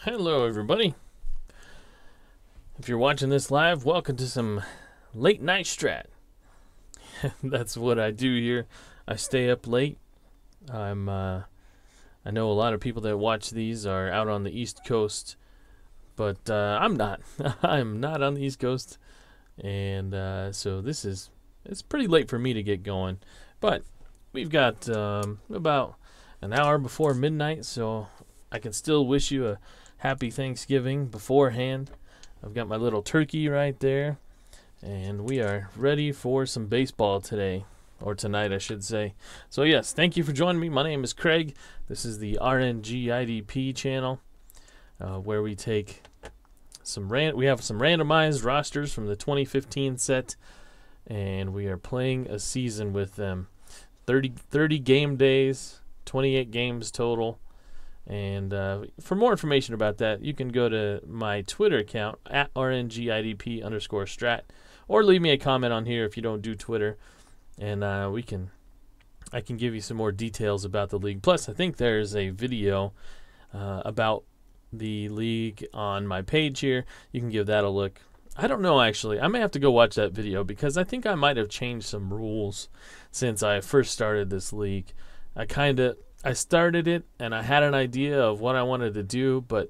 Hello everybody. If you're watching this live, welcome to some late night strat. That's what I do here. I stay up late. I know a lot of people that watch these are out on the East Coast, but I'm not. I'm not on the East Coast, and so it's pretty late for me to get going. But we've got about an hour before midnight, so I can still wish you a happy Thanksgiving beforehand. I've got my little turkey right there, and we are ready for some baseball today, or tonight I should say. So yes, thank you for joining me. My name is Craig. This is the RNGIDP channel, where we take we have some randomized rosters from the 2015 set, and we are playing a season with them. 30 game days, 28 games total. And for more information about that, you can go to my Twitter account at RNGIDP_strat, or leave me a comment on here if you don't do Twitter, and I can give you some more details about the league. Plus, I think there's a video about the league on my page here. You can give that a look. I don't know, actually. I may have to go watch that video because I think I might have changed some rules since I first started this league. I started it, and I had an idea of what I wanted to do, but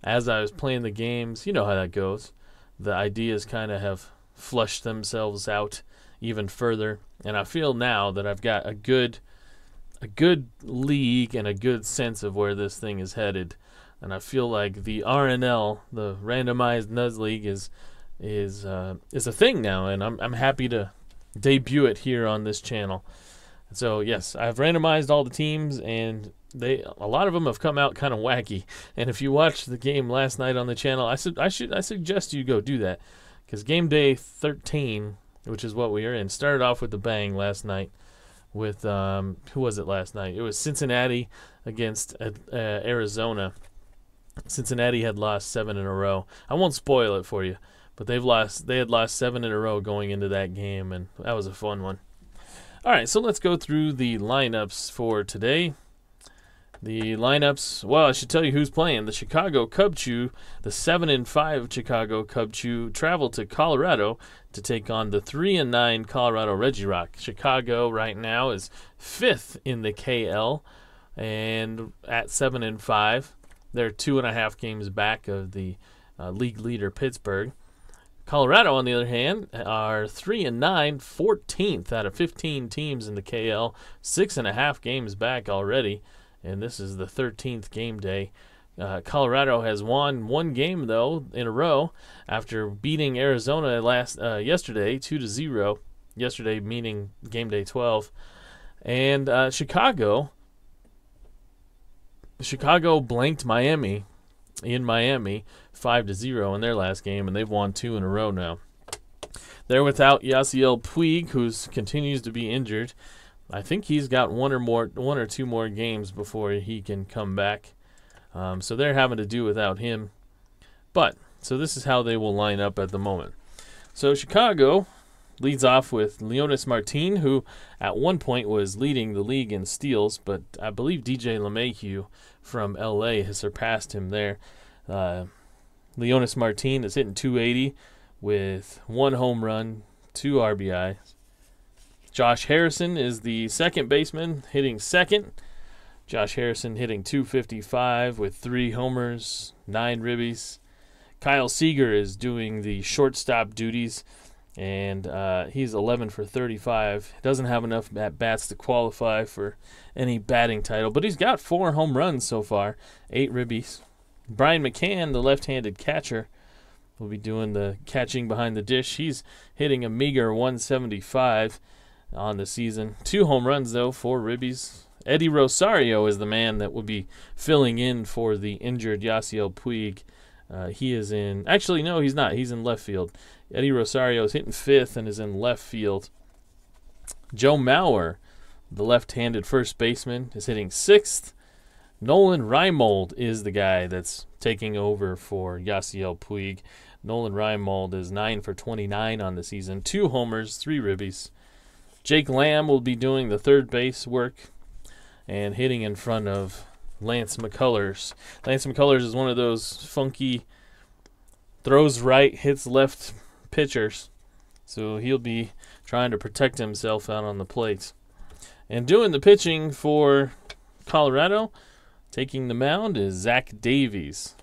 as I was playing the games, you know how that goes. The ideas kind of have flushed themselves out even further, and I feel now that I've got a good league and a good sense of where this thing is headed, and I feel like the RNL, the Randomized Nuz League, is a thing now, and I'm happy to debut it here on this channel. So yes, I've randomized all the teams, and a lot of them have come out kind of wacky. And if you watched the game last night on the channel, I suggest you go do that, because game day 13, which is what we are in, started off with a bang last night. With who was it last night? It was Cincinnati against Arizona. Cincinnati had lost 7 in a row. I won't spoil it for you, but they had lost 7 in a row going into that game, and that was a fun one. All right, so let's go through the lineups for today. The lineups, well, I should tell you who's playing. The Chicago Cub Chew, the 7-5 Chicago Cub Chew, travel to Colorado to take on the 3-9 Colorado Regirock. Chicago right now is 5th in the KL, and at 7-5, they're 2.5 games back of the league leader Pittsburgh. Colorado, on the other hand, are 3-9, 14th out of 15 teams in the KL, 6.5 games back already, and this is the 13th game day. Colorado has won 1 game though in a row after beating Arizona yesterday 2-0. Yesterday meaning game day 12, and Chicago blanked Miami. In Miami, 5-0 in their last game, and they've won 2 in a row now. They're without Yasiel Puig, who continues to be injured. I think he's got one or two more games before he can come back. So they're having to do without him. So this is how they will line up at the moment. So Chicago leads off with Leonys Martin, who at one point was leading the league in steals, but I believe DJ LeMahieu from LA has surpassed him there. Leonys Martin is hitting .280 with 1 home run, 2 RBI. Josh Harrison is the second baseman, hitting second. Josh Harrison hitting .255 with 3 homers, 9 ribbies. Kyle Seager is doing the shortstop duties, and he's 11 for 35. Doesn't have enough at-bats to qualify for any batting title, but he's got 4 home runs so far, 8 ribbies. Brian McCann, the left-handed catcher, will be doing the catching behind the dish. He's hitting a meager 175 on the season. 2 home runs, though, 4 ribbies. Eddie Rosario is the man that will be filling in for the injured Yasiel Puig. He is in... Actually, no, he's not. He's in left field. Eddie Rosario is hitting 5th and is in left field. Joe Mauer, the left-handed first baseman, is hitting 6th. Nolan Reimold is the guy that's taking over for Yasiel Puig. Nolan Reimold is 9 for 29 on the season. 2 homers, 3 ribbies. Jake Lamb will be doing the third base work and hitting in front of Lance McCullers. Lance McCullers is one of those funky throws right, hits left pitchers. So he'll be trying to protect himself out on the plate. And doing the pitching for Colorado, taking the mound, is Zach Davies.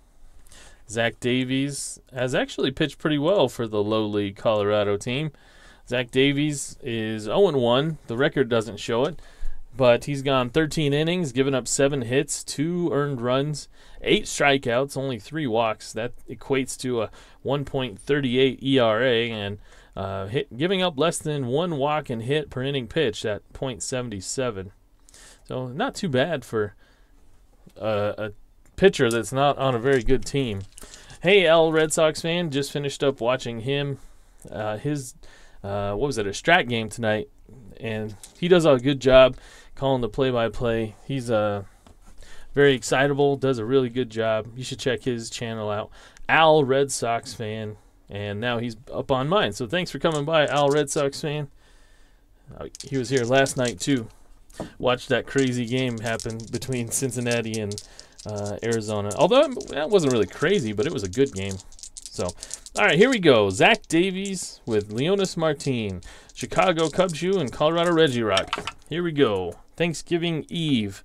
Zach Davies has actually pitched pretty well for the lowly Colorado team. Zach Davies is 0-1. The record doesn't show it, but he's gone 13 innings, given up 7 hits, 2 earned runs, 8 strikeouts, only 3 walks. That equates to a 1.38 ERA, and giving up less than 1 walk and hit per inning pitched at .77. So not too bad for a pitcher that's not on a very good team. Hey, Al Red Sox fan, just finished up watching him. What was it, a Strat game tonight, and he does a good job calling the play-by-play. He's very excitable, does a really good job. You should check his channel out, Al Red Sox fan, and now he's up on mine. So thanks for coming by, Al Red Sox fan. He was here last night too. Watched that crazy game happen between Cincinnati and Arizona. Although that wasn't really crazy, but it was a good game. So, all right, here we go. Zach Davies with Leonys Martin, Chicago Cub Shoe, and Colorado Regirock. Here we go. Thanksgiving Eve.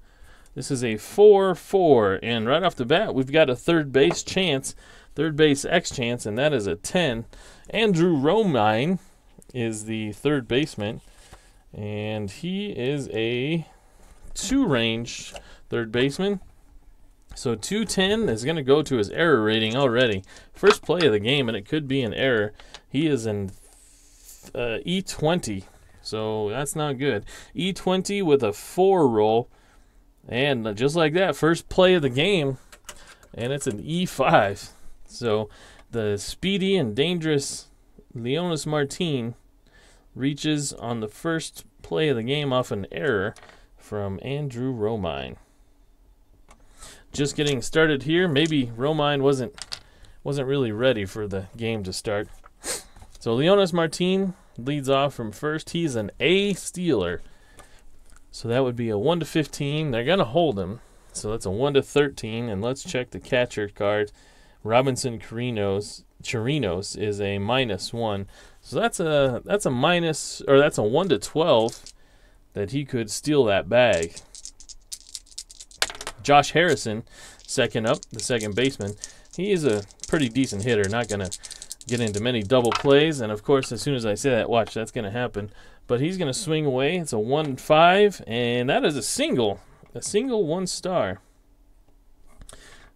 This is a 4-4, and right off the bat, we've got a third base chance, third base X chance, and that is a 10. Andrew Romine is the third baseman, and he is a 2-range third baseman. So 210 is going to go to his error rating already. First play of the game, and it could be an error. He is in E20, so that's not good. E20 with a 4 roll, and just like that, first play of the game, and it's an E5. So the speedy and dangerous Leonys Martin reaches on the first play of the game off an error from Andrew Romine. Just getting started here. Maybe Romine wasn't really ready for the game to start. So Leonys Martin leads off from first. He's an A stealer. So that would be a 1-15. They're going to hold him. So that's a 1-13. And let's check the catcher card. Robinson Chirinos is a -1. So that's a minus, or that's a 1-12 that he could steal that bag. Josh Harrison, second up, the second baseman. He is a pretty decent hitter, not going to get into many double plays. And, of course, as soon as I say that, watch, that's going to happen. But he's going to swing away. It's a 1-5, and that is a single 1 star.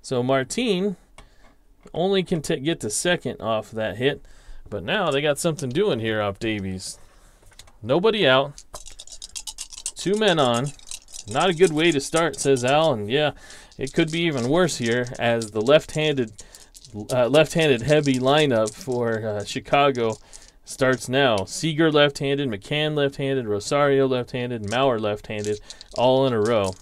So Martin only can get to second off that hit. But now they got something doing here off Davies. Nobody out. 2 men on. Not a good way to start, says Al, and yeah, it could be even worse here as the left-handed heavy lineup for Chicago starts now. Seager left-handed, McCann left-handed, Rosario left-handed, Mauer left-handed, all in a row.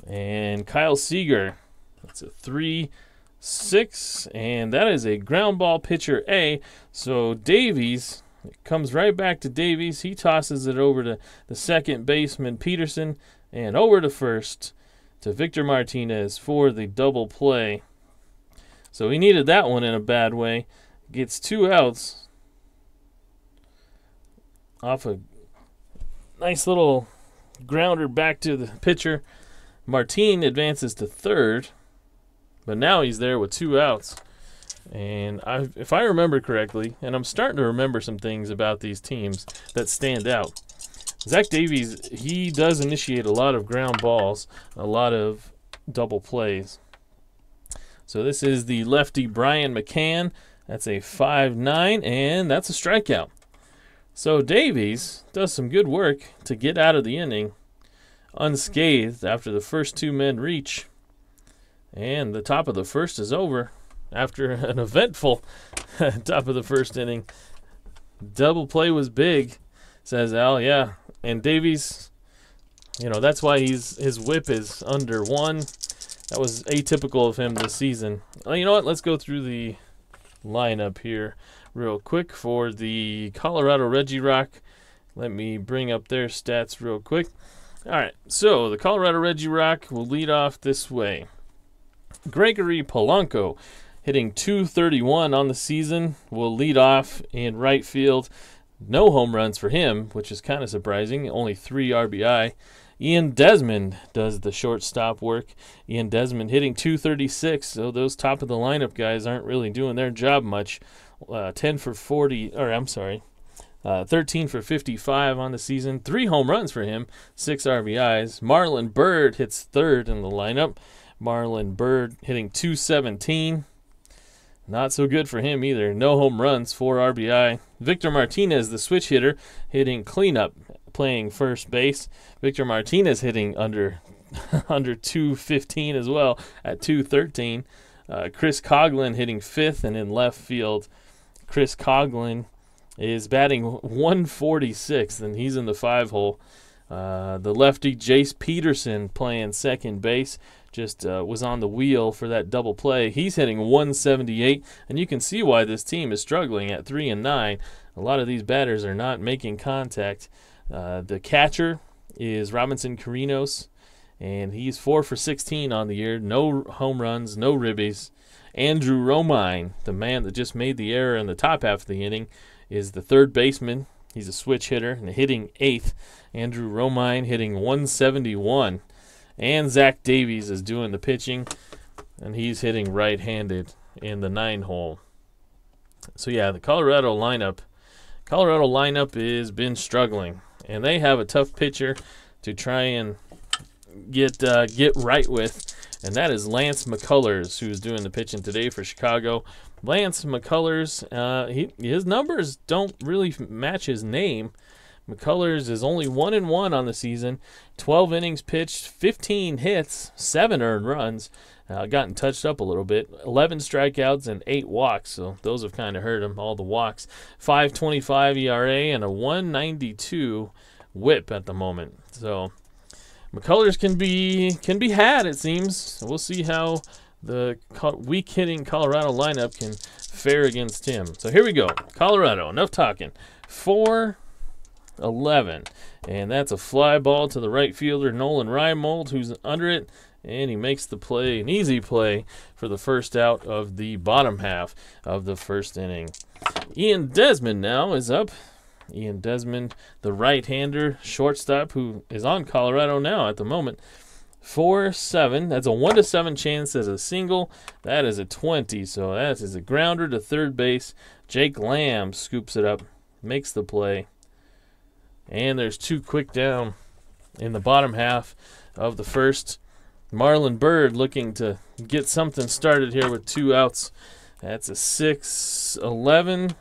And Kyle Seager, that's a 3-6, and that is a ground ball pitcher A. So Davies, it comes right back to Davies. He tosses it over to the second baseman, Peterson, and over to first to Victor Martinez for the double play. So he needed that one in a bad way. Gets 2 outs off a nice little grounder back to the pitcher. Martin advances to third, but now he's there with 2 outs. And if I remember correctly, and I'm starting to remember some things about these teams that stand out, Zach Davies, he does initiate a lot of ground balls, a lot of double plays. So this is the lefty Brian McCann. That's a 5-9, and that's a strikeout. So Davies does some good work to get out of the inning unscathed after the first 2 men reach. And the top of the first is over. After an eventful top of the first inning. Double play was big, says Al. Yeah, and Davies, that's why his whip is under 1. That was atypical of him this season. Well, you know what? Let's go through the lineup here real quick for the Colorado Regirock. Let me bring up their stats real quick. All right, so the Colorado Reggie Rock will lead off this way. Gregory Polanco, hitting .231 on the season, will lead off in right field. No home runs for him, which is kind of surprising. Only 3 RBI. Ian Desmond does the shortstop work. Ian Desmond hitting .236, so those top of the lineup guys aren't really doing their job much. 13 for 55 on the season. 3 home runs for him, 6 RBIs. Marlon Byrd hits third in the lineup. Marlon Byrd hitting .217. Not so good for him either. No home runs, 4 RBI. Victor Martinez, the switch hitter, hitting cleanup, playing first base. Victor Martinez hitting under 215 as well at .213. Chris Coughlin hitting fifth, and in left field, Chris Coughlin is batting 146, and he's in the 5-hole. The lefty Jace Peterson playing second base just was on the wheel for that double play. He's hitting 178, and you can see why this team is struggling at 3-9. A lot of these batters are not making contact. The catcher is Robinson Carinos, and he's 4 for 16 on the year. No home runs, no ribbies. Andrew Romine, the man that just made the error in the top half of the inning, is the third baseman. He's a switch hitter and hitting 8th. Andrew Romine hitting 171. And Zach Davies is doing the pitching, and he's hitting right-handed in the 9-hole. So yeah, the Colorado lineup has been struggling, and they have a tough pitcher to try and get right with, and that is Lance McCullers, who's doing the pitching today for Chicago. Lance McCullers, his numbers don't really match his name. McCullers is only 1-1 on the season, 12 innings pitched, 15 hits, 7 earned runs. Gotten touched up a little bit, 11 strikeouts and 8 walks, so those have kind of hurt him, all the walks. 5.25 ERA and a 1.92 WHIP at the moment. So McCullers can be had, it seems. We'll see how the weak-hitting Colorado lineup can fare against him. So here we go. Colorado, enough talking. 4-11, and that's a fly ball to the right fielder, Nolan Reimold, who's under it, and he makes the play, an easy play, for the first out of the bottom half of the first inning. Ian Desmond now is up. Ian Desmond, the right-hander shortstop, who is on Colorado now at the moment. 4-7. That's a 1-7 chance as a single. That is a 20, so that is a grounder to third base. Jake Lamb scoops it up, makes the play. And there's 2 quick down in the bottom half of the first. Marlon Byrd looking to get something started here with 2 outs. That's a 6-11.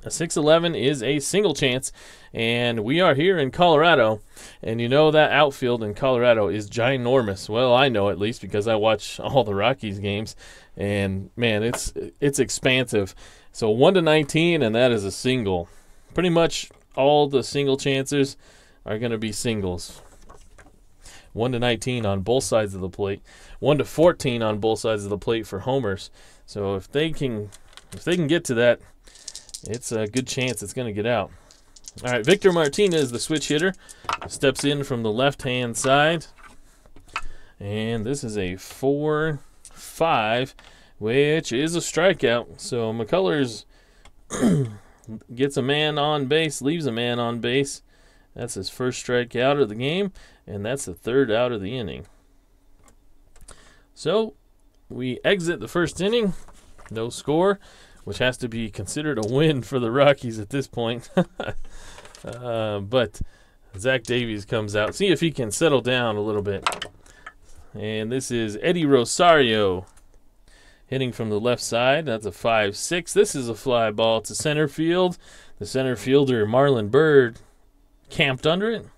A 6-11 is a single chance, and we are here in Colorado, and you know that outfield in Colorado is ginormous. Well, I know at least because I watch all the Rockies games, and man, it's expansive. So 1-19, and that is a single. Pretty much all the single chances are going to be singles. 1-19 on both sides of the plate. 1-14 on both sides of the plate for homers. So if they can get to that, it's a good chance it's going to get out. All right, Victor Martinez, the switch hitter, steps in from the left-hand side. And this is a 4-5, which is a strikeout. So McCullers gets a man on base, leaves a man on base. That's his first strikeout of the game, and that's the 3rd out of the inning. So we exit the first inning, no score, which has to be considered a win for the Rockies at this point. But Zach Davies comes out. See if he can settle down a little bit. And this is Eddie Rosario hitting from the left side. That's a 5-6. This is a fly ball to center field. The center fielder, Marlon Byrd, camped under it,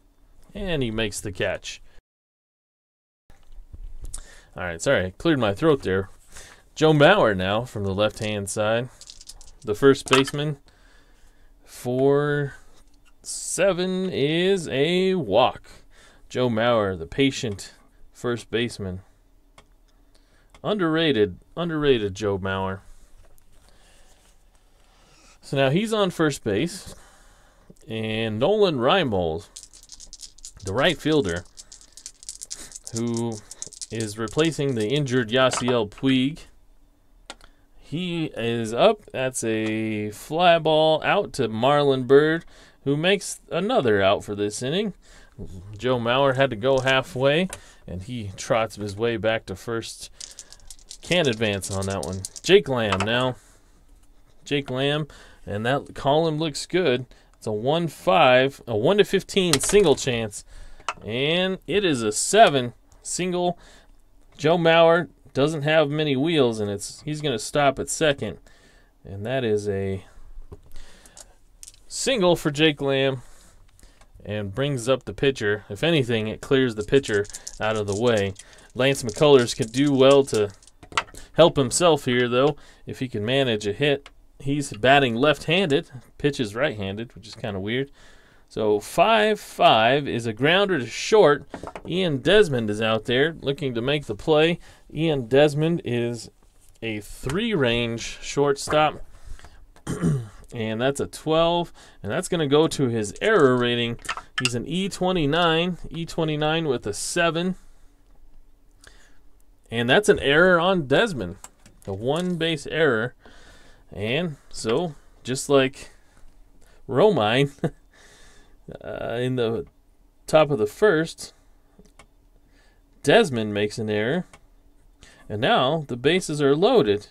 and he makes the catch. All right, sorry, I cleared my throat there. Joe Mauer now from the left-hand side. The first baseman. 4-7 is a walk. Joe Mauer, the patient first baseman. Underrated Joe Mauer. So now he's on first base. And Nolan Reimold the right fielder, who is replacing the injured Yasiel Puig. He is up. That's a fly ball out to Marlon Byrd, who makes another out for this inning. Joe Mauer had to go halfway, and he trots his way back to first. Can't advance on that one. Jake Lamb now. Jake Lamb, and that column looks good. It's a 1-5, a 1-15 single chance, and it is a 7 single. Joe Mauer doesn't have many wheels, and he's going to stop at second, and that is a single for Jake Lamb, and brings up the pitcher. If anything, it clears the pitcher out of the way. Lance McCullers could do well to help himself here, though, if he can manage a hit. He's batting left-handed, pitches right-handed, which is kind of weird. So 5-5 is a grounder to short. Ian Desmond is out there looking to make the play. Ian Desmond is a 3-range shortstop, and that's a 12, and that's going to go to his error rating. He's an E29 with a 7, and that's an error on Desmond, a 1-base error. And so, just like Romine, in the top of the first, Desmond makes an error, and now the bases are loaded.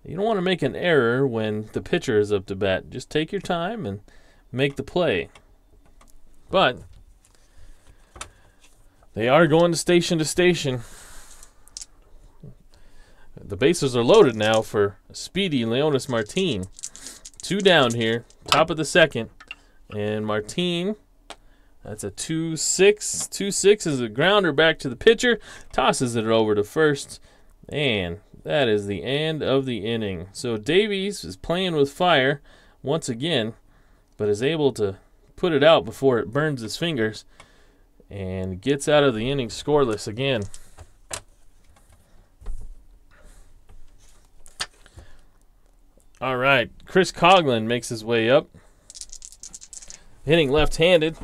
You don't want to make an error when the pitcher is up to bat. Just take your time and make the play. But they are going to station. The bases are loaded now for speedy Leonis Martin. 2 down here, top of the second. And Martin, that's a 2-6. 2-6 is a grounder back to the pitcher. Tosses it over to first. And that is the end of the inning. So Davies is playing with fire once again, but is able to put it out before it burns his fingers. And gets out of the inning scoreless again. All right, Chris Coughlin makes his way up, hitting left-handed,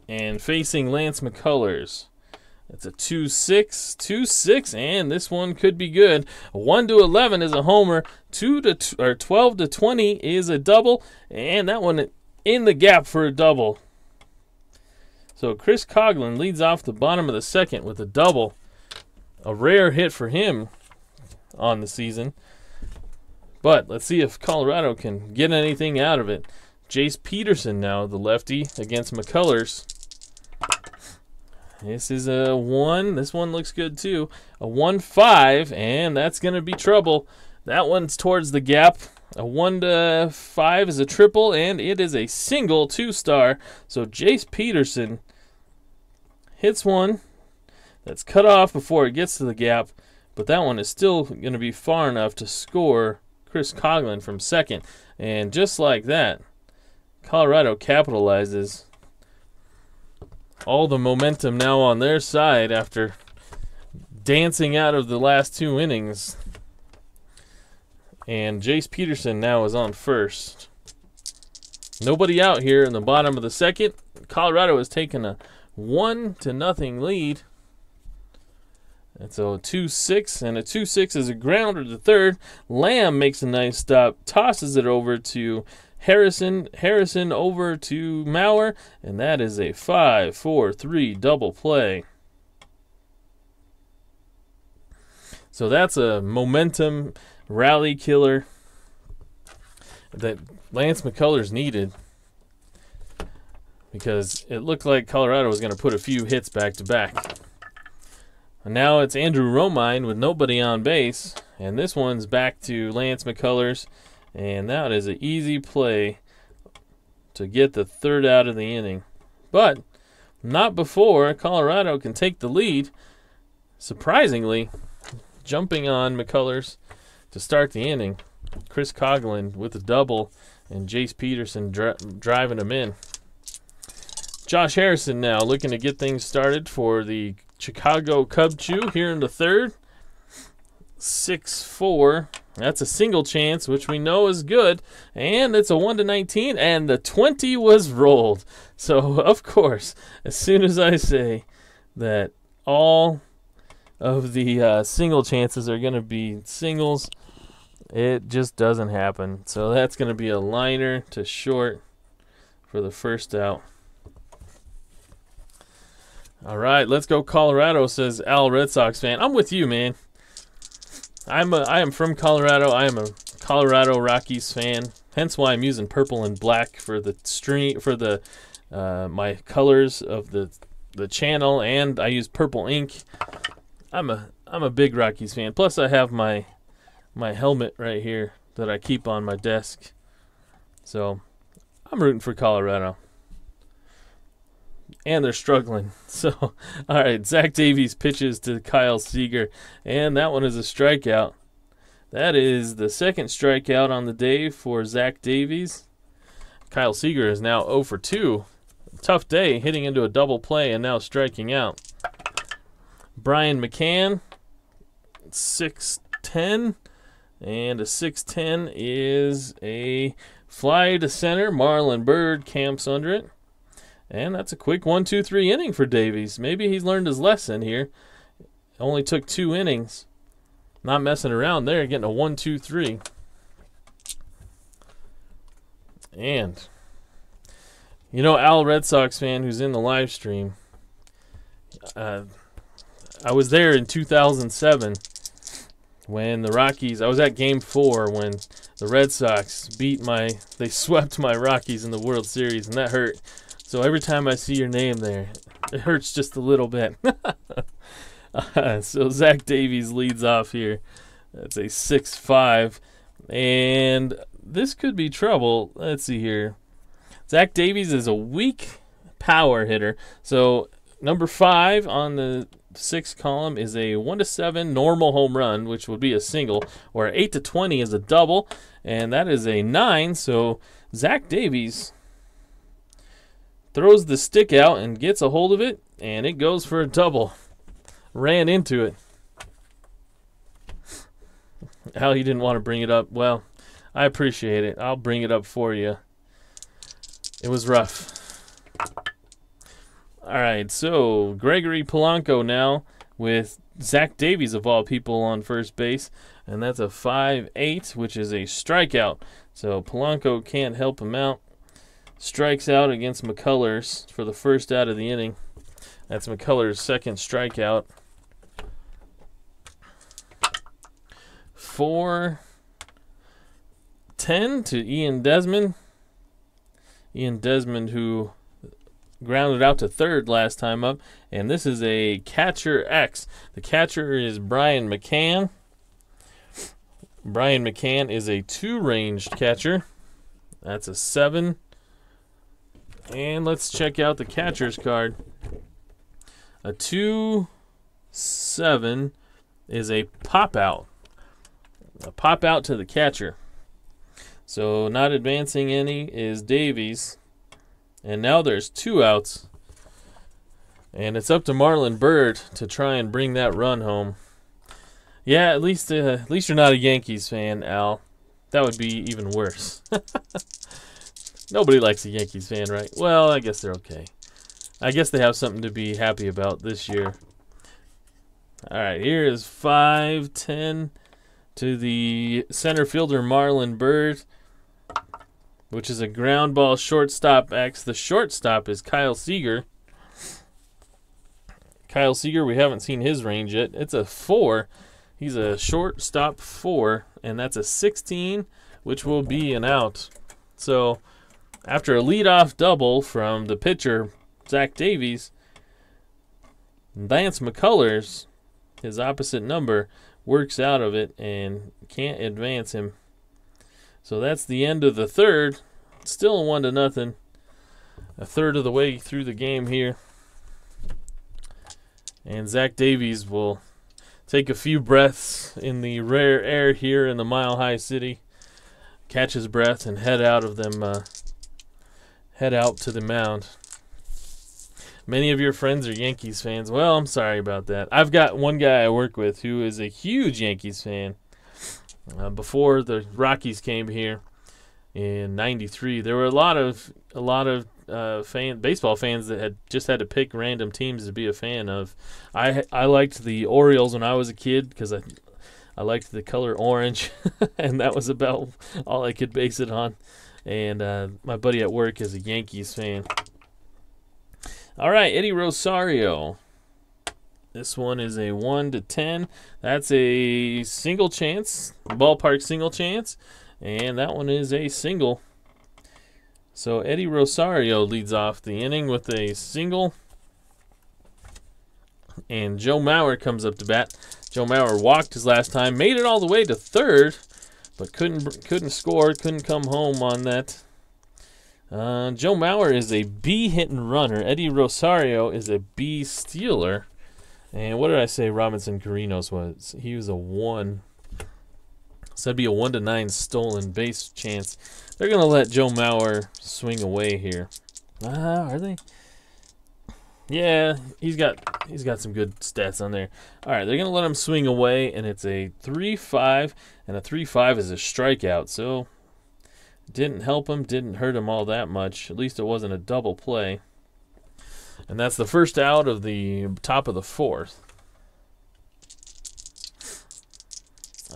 and facing Lance McCullers. That's a 2-6, and this one could be good. A 1-11 is a homer, 12-20 is a double, and that one in the gap for a double. So Chris Coughlin leads off the bottom of the second with a double, a rare hit for him on the season. But let's see if Colorado can get anything out of it. Jace Peterson now, the lefty, against McCullers. This is a 1. This one looks good too. A 1-5, and that's going to be trouble. That one's towards the gap. A 1-5 is a triple, and it is a single 2-star. So Jace Peterson hits one that's cut off before it gets to the gap. But that one is still going to be far enough to score Chris Coughlin from second. And just like that, Colorado capitalizes. All the momentum now on their side after dancing out of the last 2 innings. And Jace Peterson now is on first. Nobody out here in the bottom of the second. Colorado has taken a 1-0 lead. It's a 2-6, and a 2-6 is a grounder to third. Lamb makes a nice stop, tosses it over to Harrison. Harrison over to Mauer, and that is a 5-4-3 double play. So that's a momentum rally killer that Lance McCullers needed, because it looked like Colorado was going to put a few hits back to back. And now it's Andrew Romine with nobody on base, and this one's back to Lance McCullers, and that is an easy play to get the 3rd out of the inning. But not before Colorado can take the lead. Surprisingly, jumping on McCullers to start the inning. Chris Coughlin with a double, and Jace Peterson driving him in. Josh Harrison now looking to get things started for the Chicago Cub Chew here in the 3rd. 6-4. That's a single chance, which we know is good. And it's a 1-19, and the 20 was rolled. So, of course, as soon as I say that all of the single chances are going to be singles, it just doesn't happen. So that's going to be a liner to short for the first out. All right, let's go Colorado, says Al, Red Sox fan. I'm with you, man. I am from Colorado. I am a Colorado Rockies fan. Hence why I'm using purple and black for the stream, for the my colors of the channel, and I use purple ink. I'm a big Rockies fan. Plus, I have my helmet right here that I keep on my desk. So I'm rooting for Colorado. And they're struggling. So, all right, Zach Davies pitches to Kyle Seager, and that one is a strikeout. That is the second strikeout on the day for Zach Davies. Kyle Seager is now 0 for 2. Tough day, hitting into a double play and now striking out. Brian McCann, 6'10", and a 6'10" is a fly to center. Marlon Byrd camps under it. And that's a quick 1-2-3 inning for Davies. Maybe he's learned his lesson here. Only took 2 innings. Not messing around there, getting a 1-2-3. And, you know, Al, Red Sox fan who's in the live stream, I was there in 2007 when the Rockies, I was at Game 4 when the Red Sox they swept my Rockies in the World Series, and that hurt. So every time I see your name there, it hurts just a little bit. So Zach Davies leads off here. That's a 6-5. And this could be trouble. Let's see here. Zach Davies is a weak power hitter. So number 5 on the 6 column is a 1-7 normal home run, which would be a single, or 8-20 is a double, and that is a 9. So Zach Davies throws the stick out and gets a hold of it, and it goes for a double. Ran into it. Al, he didn't want to bring it up. Well, I appreciate it. I'll bring it up for you. It was rough. All right, so Gregory Polanco now with Zach Davies, of all people, on first base, and that's a 5-8, which is a strikeout. So Polanco can't help him out. Strikes out against McCullers for the first out of the inning. That's McCullers' second strikeout. 4-10 to Ian Desmond. Ian Desmond, who grounded out to third last time up. And this is a catcher X. The catcher is Brian McCann. Brian McCann is a 2-ranged catcher. That's a 7. And let's check out the catcher's card. A 2-7 is a pop-out. A pop-out to the catcher. So not advancing any is Davies. And now there's 2 outs. And it's up to Marlon Byrd to try and bring that run home. Yeah, at least you're not a Yankees fan, Al. That would be even worse. Nobody likes a Yankees fan, right? Well, I guess they're okay. I guess they have something to be happy about this year. All right, here is 5-10 to the center fielder Marlon Byrd, which is a ground ball shortstop X. The shortstop is Kyle Seager. Kyle Seager, we haven't seen his range yet. It's a 4. He's a shortstop 4, and that's a 16, which will be an out. So after a leadoff double from the pitcher, Zach Davies, Lance McCullers, his opposite number, works out of it and can't advance him. So that's the end of the third. Still a 1-0. A third of the way through the game here. And Zach Davies will take a few breaths in the rare air here in the Mile High City, catch his breath, and head out to the mound. Many of your friends are Yankees fans. Well, I'm sorry about that. I've got one guy I work with who is a huge Yankees fan. Before the Rockies came here in '93, there were a lot of baseball fans that had just had to pick random teams to be a fan of. I liked the Orioles when I was a kid because I liked the color orange, and that was about all I could base it on. And my buddy at work is a Yankees fan. All right, Eddie Rosario. This one is a 1 to 10. That's a single chance, ballpark single chance, and that one is a single. So Eddie Rosario leads off the inning with a single, and Joe Mauer comes up to bat. Joe Mauer walked his last time, made it all the way to third, but couldn't score, couldn't come home on that. Joe Mauer is a B hit and runner. Eddie Rosario is a B stealer. And what did I say Robinson Carinos was? He was a 1. So that'd be a 1 to 9 stolen base chance. They're going to let Joe Mauer swing away here. Are they? Yeah, he's got some good stats on there. All right, they're going to let him swing away, and it's a 3-5, and a 3-5 is a strikeout. So didn't help him, didn't hurt him all that much. At least it wasn't a double play. And that's the first out of the top of the 4th.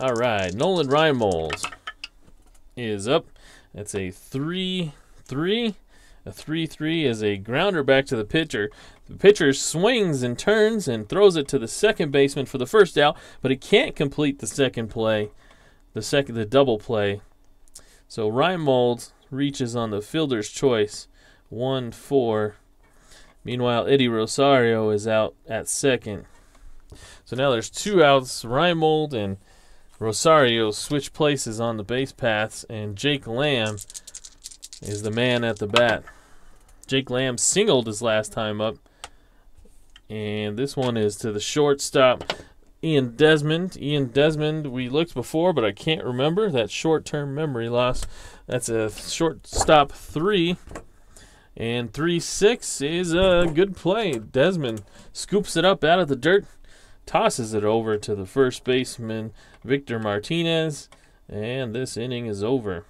All right, Nolan Reimold is up. That's a 3-3. A 3-3 is a grounder back to the pitcher. The pitcher swings and turns and throws it to the second baseman for the first out, but he can't complete the second play, the double play. So Reimold reaches on the fielder's choice, 1-4. Meanwhile, Eddie Rosario is out at second. So now there's 2 outs. Reimold and Rosario switch places on the base paths, and Jake Lamb is the man at the bat. Jake Lamb singled his last time up, and this one is to the shortstop, Ian Desmond. Ian Desmond, we looked before, but I can't remember. That short-term memory loss. That's a shortstop 3. And 3-6 is a good play. Desmond scoops it up out of the dirt, tosses it over to the first baseman, Victor Martinez, and this inning is over.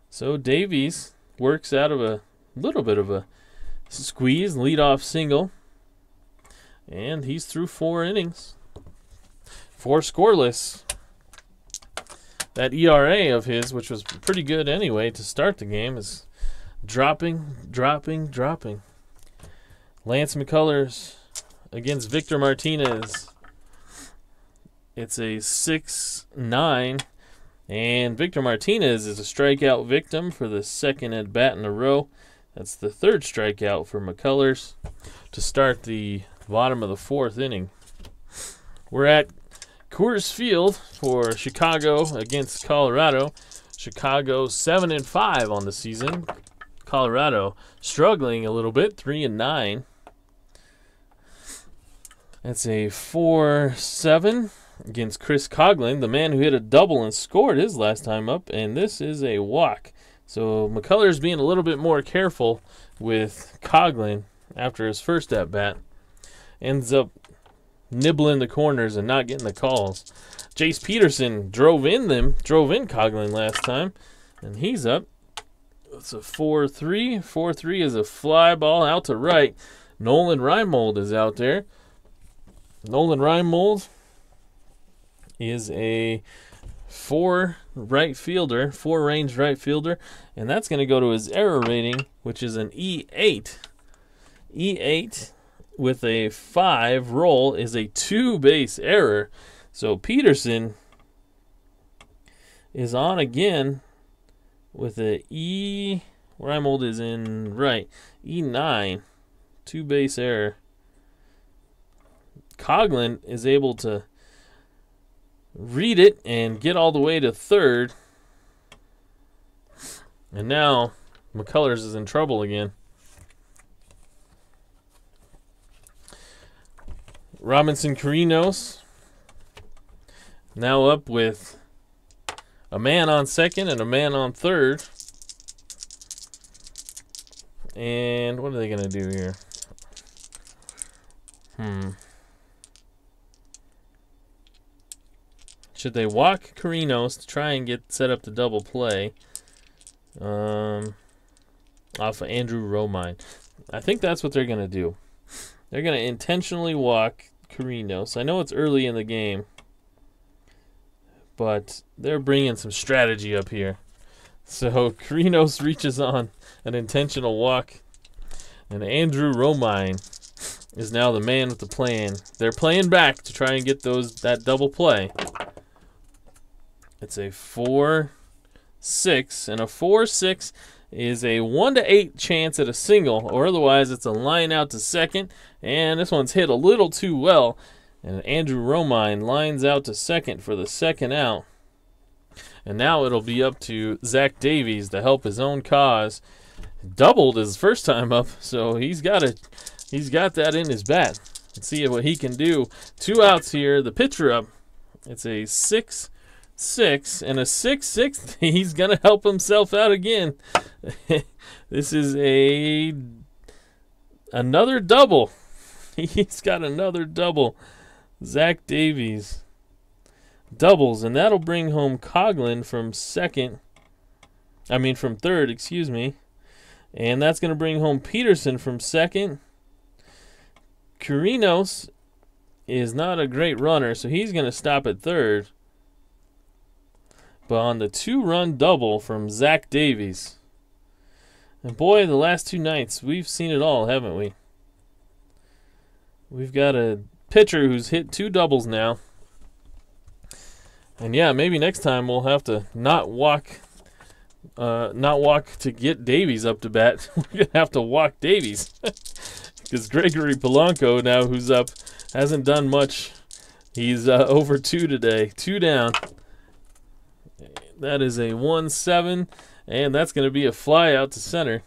So Davies works out of a little bit of a squeeze, leadoff single, and he's through 4 innings. 4 scoreless. That ERA of his, which was pretty good anyway to start the game, is dropping. Lance McCullers against Victor Martinez. It's a 6-9, and Victor Martinez is a strikeout victim for the second at bat in a row. That's the 3rd strikeout for McCullers to start the bottom of the 4th inning. We're at Coors Field for Chicago against Colorado. Chicago 7-5 on the season. Colorado struggling a little bit, 3-9. That's a 4-7 against Chris Coughlin, the man who hit a double and scored his last time up, and this is a walk. So McCullers being a little bit more careful with Coughlin after his first at-bat. Ends up nibbling the corners and not getting the calls. Jace Peterson drove in Coughlin last time, and he's up. It's a 4-3. 4-3 is a fly ball out to right. Nolan Reimold is out there. Nolan Reimold is a 4 range right fielder, and that's going to go to his error rating, which is an E8. E8 with a 5 roll is a 2-base error. So Peterson is on again with a Reimold is in right. E9, 2-base error. Coughlin is able to read it and get all the way to third. And now McCullers is in trouble again. Robinson Carinos now up with a man on second and a man on third. And what are they going to do here? Should they walk Carinos to try and get set up the double play? Off of Andrew Romine. I think that's what they're going to do. They're going to intentionally walk Carinos. I know it's early in the game, but they're bringing some strategy up here. So Carinos reaches on an intentional walk, and Andrew Romine is now the man with the plan. They're playing back to try and get that double play. It's a 4-6, and a 4-6 is a 1 to 8 chance at a single, or otherwise it's a line out to second, and this one's hit a little too well, and Andrew Romine lines out to second for the second out. And now it'll be up to Zach Davies to help his own cause. Doubled his first time up, so he's got that in his bat. Let's see what he can do. 2 outs here, the pitcher up. It's a 6-6 and a 6-6. He's gonna help himself out again. This is another double. He's got another double. Zach Davies doubles, and that'll bring home Coughlin from third, excuse me. And that's going to bring home Peterson from second. Carinos is not a great runner, so he's going to stop at third. But on the 2-run double from Zach Davies. And boy, the last 2 nights, we've seen it all, haven't we? We've got a pitcher who's hit 2 doubles now. And yeah, maybe next time we'll have to not walk to get Davies up to bat. We're going to have to walk Davies. Because Gregory Polanco now, who's up, hasn't done much. He's over 2 today. 2 down. That is a 1-7, and that's going to be a fly out to center.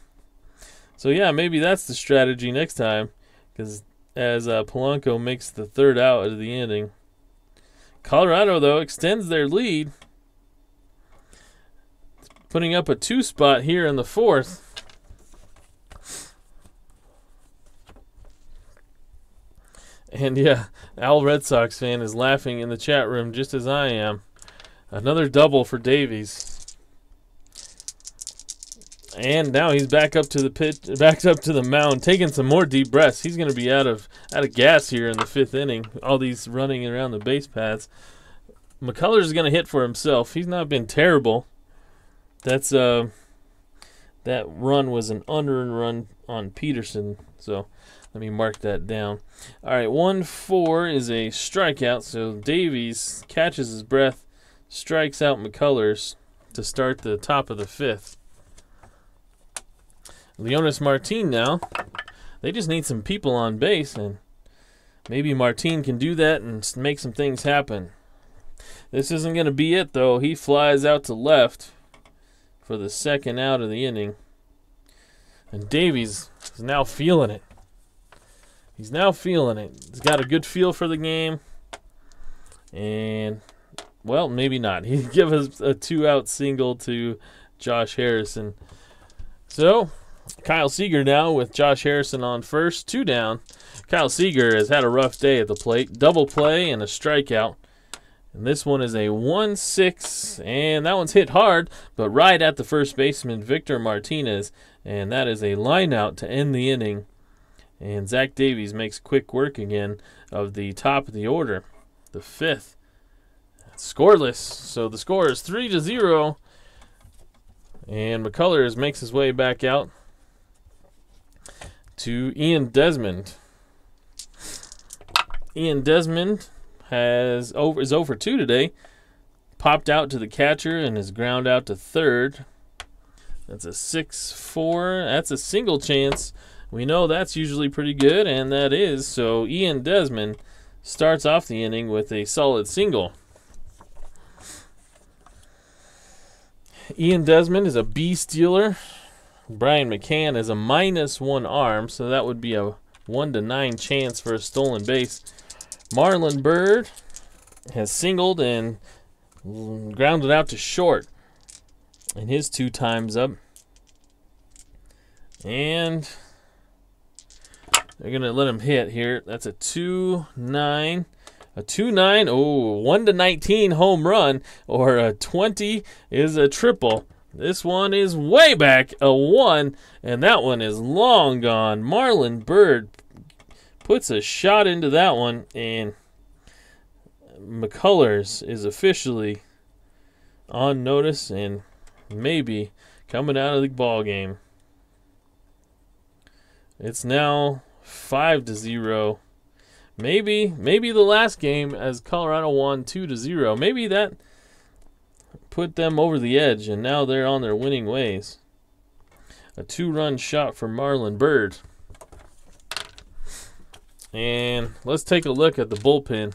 So yeah, maybe that's the strategy next time, because as Polanco makes the 3rd out of the inning. Colorado, though, extends their lead, putting up a 2 spot here in the 4th. And yeah, Al Red Sox fan is laughing in the chat room just as I am. Another double for Davies. And now he's back up to the mound, taking some more deep breaths. He's going to be out of gas here in the 5th inning. All these running around the base paths. McCullers is going to hit for himself. He's not been terrible. That run was an unearned run on Peterson. So let me mark that down. All right, 1-4 is a strikeout. So Davies catches his breath, strikes out McCullers to start the top of the 5th. Leonis Martin now. They just need some people on base, and maybe Martin can do that and make some things happen. This isn't going to be it, though. He flies out to left for the 2nd out of the inning. And Davies is now feeling it. He's now feeling it. He's got a good feel for the game. And, well, maybe not. He'd give us a 2-out single to Josh Harrison. So Kyle Seager now with Josh Harrison on first, 2 down. Kyle Seager has had a rough day at the plate. Double play and a strikeout. And this one is a 1-6, and that one's hit hard, but right at the first baseman, Victor Martinez. And that is a line out to end the inning. And Zach Davies makes quick work again of the top of the order, the 5th. Scoreless, so the score is 3-0. And McCullers makes his way back out to Ian Desmond. Ian Desmond is 0 for 2 today. Popped out to the catcher and is ground out to third. That's a 6-4. That's a single chance. We know that's usually pretty good, and that is. So Ian Desmond starts off the inning with a solid single. Ian Desmond is a B stealer. Brian McCann is a -1 arm, so that would be a 1 to 9 chance for a stolen base. Marlon Byrd has singled and grounded out to short in his 2 times up. And they're going to let him hit here. That's a 2-9. A 2-9, oh, 1-19 home run, or a 20 is a triple. This one is way back, a 1, and that one is long gone. Marlon Byrd puts a shot into that one, and McCullers is officially on notice and maybe coming out of the ball game. It's now 5-0. Maybe the last game as Colorado won 2-0. Maybe that put them over the edge, and now they're on their winning ways. A 2-run shot for Marlon Byrd. And let's take a look at the bullpen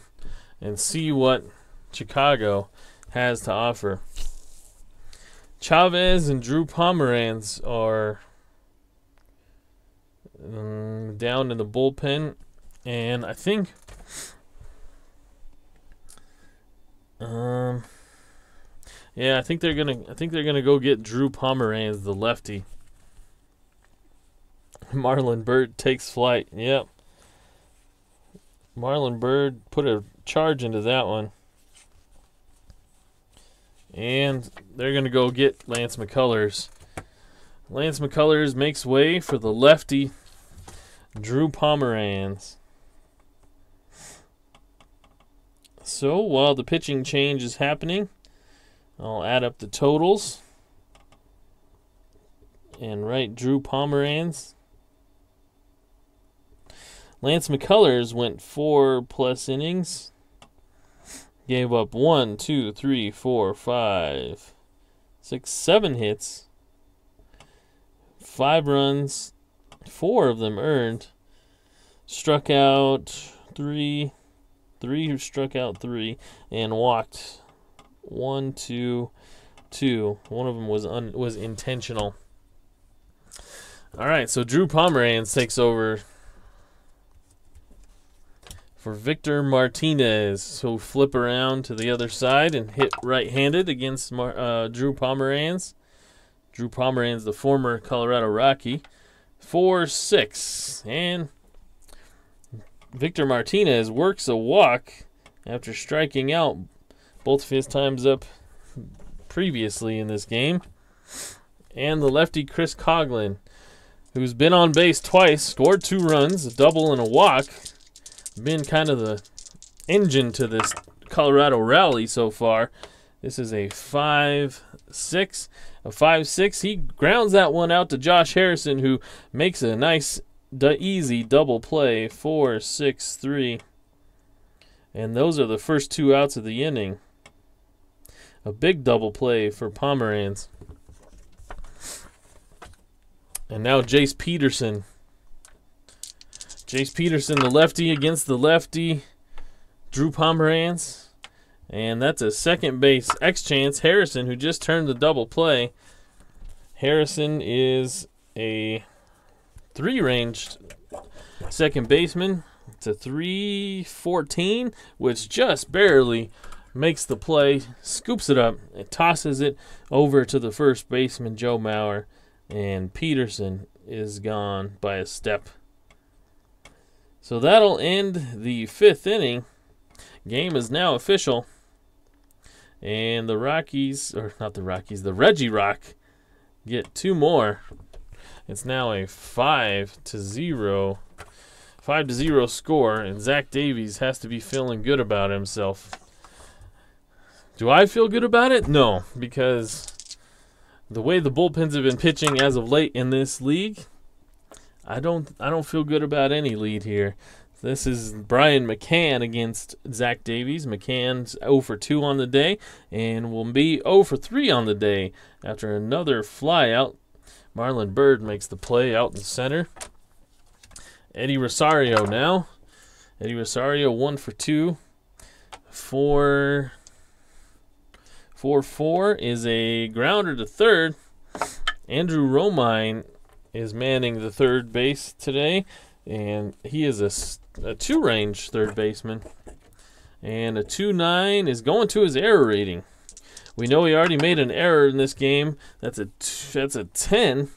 and see what Chicago has to offer. Chavez and Drew Pomeranz are down in the bullpen. And I think I think they're gonna go get Drew Pomeranz, the lefty. Marlon Byrd takes flight. Yep. Marlon Byrd put a charge into that one. And they're gonna go get Lance McCullers. Lance McCullers makes way for the lefty Drew Pomeranz. So while the pitching change is happening, I'll add up the totals and write Drew Pomeranz. Lance McCullers went 4+ innings. Gave up 1, 2, 3, 4, 5, 6, 7 hits. 5 runs. 4 of them earned. Struck out 3. 3 who struck out 3 and walked 1, 2, 2. One of them was intentional. All right, so Drew Pomeranz takes over for Victor Martinez. So flip around to the other side and hit right-handed against Drew Pomeranz. Drew Pomeranz, the former Colorado Rocky. 4-6, and Victor Martinez works a walk after striking out both of his times up previously in this game. And the lefty Chris Coughlin, who's been on base twice, scored 2 runs, a double and a walk, been kind of the engine to this Colorado rally so far. This is a 5-6. A 5-6. He grounds that one out to Josh Harrison, who makes a nice, easy double play. 4-6-3. And those are the first 2 outs of the inning. A big double play for Pomeranz. And now Jace Peterson. Jace Peterson, the lefty against the lefty Drew Pomeranz. And that's a second base X-Chance. Harrison, who just turned the double play. Harrison is a 3-ranged second baseman. It's a 3-14, which just barely makes the play. Scoops it up and tosses it over to the first baseman, Joe Mauer. And Peterson is gone by a step. So that'll end the 5th inning. Game is now official. And the Rockies, or not the Rockies, the Reggie Rock get 2 more. It's now a 5-0 score, and Zach Davies has to be feeling good about himself. Do I feel good about it? No, because the way the bullpens have been pitching as of late in this league, I don't feel good about any lead here. This is Brian McCann against Zach Davies. McCann's 0 for 2 on the day and will be 0 for 3 on the day after another fly out. Marlon Byrd makes the play out in center. Eddie Rosario now. Eddie Rosario 1 for 2. 4 is a grounder to third. Andrew Romine is manning the third base today, and he is a 2-range third baseman. And a 2.9 is going to his error rating. We know he already made an error in this game. That's a 10.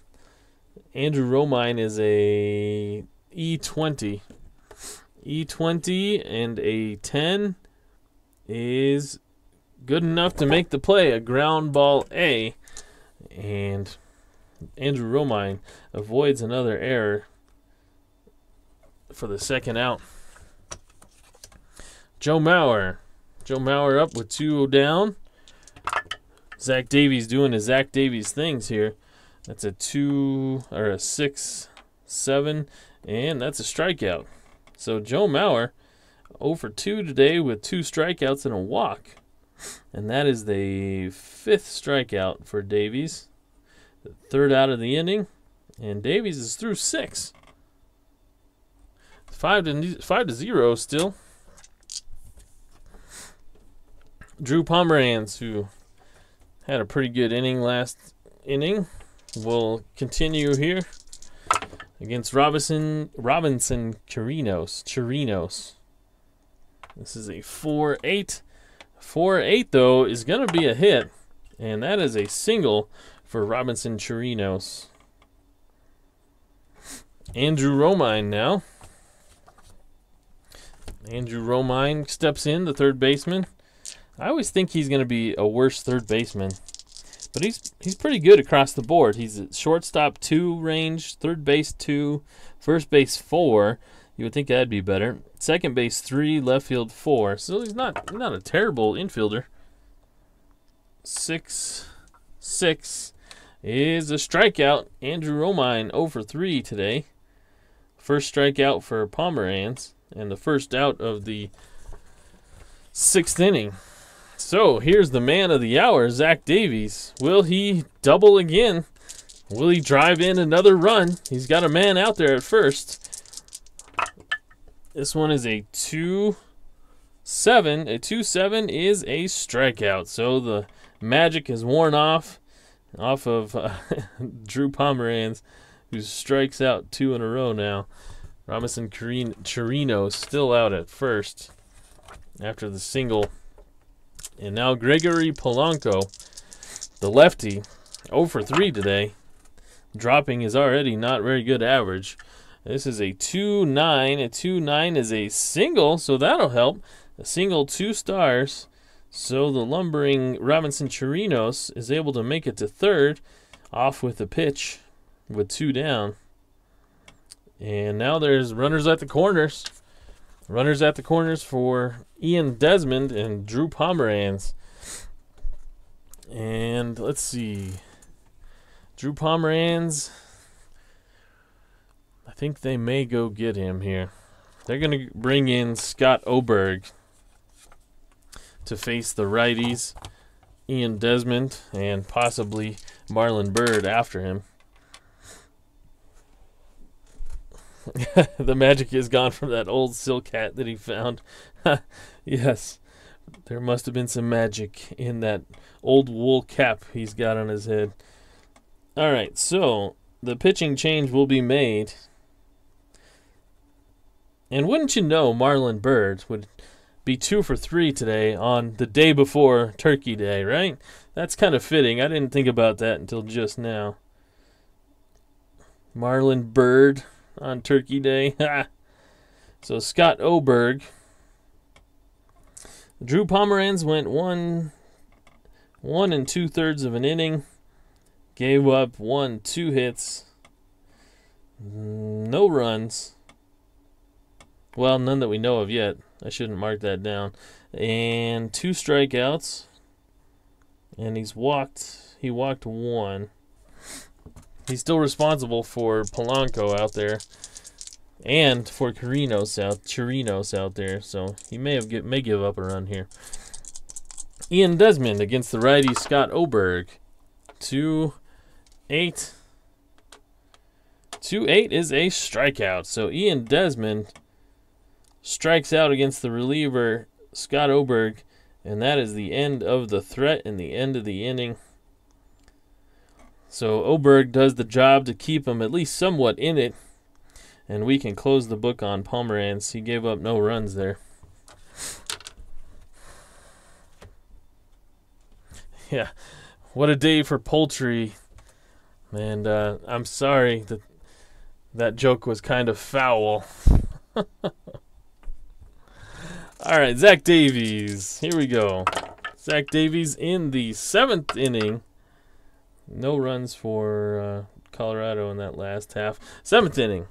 Andrew Romine is a E20. E20 and a 10 is good enough to make the play, a ground ball A. And Andrew Romine avoids another error for the second out. Joe Mauer. Joe Mauer up with 2 down. Zach Davies doing his Zach Davies things here. That's a 6-7, and that's a strikeout. So Joe Mauer 0 for 2 today with 2 strikeouts and a walk. And that is the 5th strikeout for Davies. The 3rd out of the inning. And Davies is through 6. 5-0 still. Drew Pomeranz, who had a pretty good inning last inning, will continue here against Robinson Chirinos. This is a 4-8. 4-8, though, is going to be a hit, and that is a single for Robinson Chirinos. Andrew Romine now. Andrew Romine steps in, the third baseman. I always think he's going to be a worse third baseman, but he's pretty good across the board. He's at shortstop 2 range, third base 2, first base 4. You would think that'd be better. Second base 3, left field 4. So he's not a terrible infielder. 6-6 is a strikeout. Andrew Romine 0 for 3 today. First strikeout for Pomeranz, and the first out of the 6th inning. So here's the man of the hour, Zach Davies. Will he double again? Will he drive in another run? He's got a man out there at first. This one is a 2-7. A 2-7 is a strikeout. So the magic is worn off of Drew Pomeranz, who strikes out 2 in a row now. Robinson Chirinos still out at first after the single. And now Gregory Polanco, the lefty, 0 for 3 today, dropping his already not very good average. This is a 2-9. A 2-9 is a single, so that'll help. A single, 2 stars. So the lumbering Robinson Chirinos is able to make it to third, off with a pitch with 2 down. And now there's runners at the corners. Runners at the corners for Ian Desmond and Drew Pomeranz. And let's see. Drew Pomeranz, I think they may go get him here. They're going to bring in Scott Oberg to face the righties, Ian Desmond, and possibly Marlon Byrd after him. The magic is gone from that old silk hat that he found. Yes, there must have been some magic in that old wool cap he's got on his head. All right, so the pitching change will be made. And wouldn't you know, Marlon Byrd would be 2 for 3 today on the day before Turkey Day, right? That's kind of fitting. I didn't think about that until just now. Marlon Byrd on Turkey Day. So Scott Oberg. Drew Pomeranz went 1 2/3 of an inning. Gave up 2 hits. No runs. Well, none that we know of yet. I shouldn't mark that down. And 2 strikeouts. And he walked 1. He's still responsible for Polanco out there, and for Chirinos out there. So he may give up a run here. Ian Desmond against the righty Scott Oberg. 2-8. 2-8 is a strikeout. So Ian Desmond strikes out against the reliever Scott Oberg, and that is the end of the threat and the end of the inning. So Oberg does the job to keep him at least somewhat in it, and we can close the book on Pomeranz. He gave up no runs there. Yeah, what a day for poultry. And I'm sorry that that joke was kind of foul. All right, Zach Davies. Here we go. Zach Davies in the 7th inning. No runs for Colorado in that last half. 7th inning.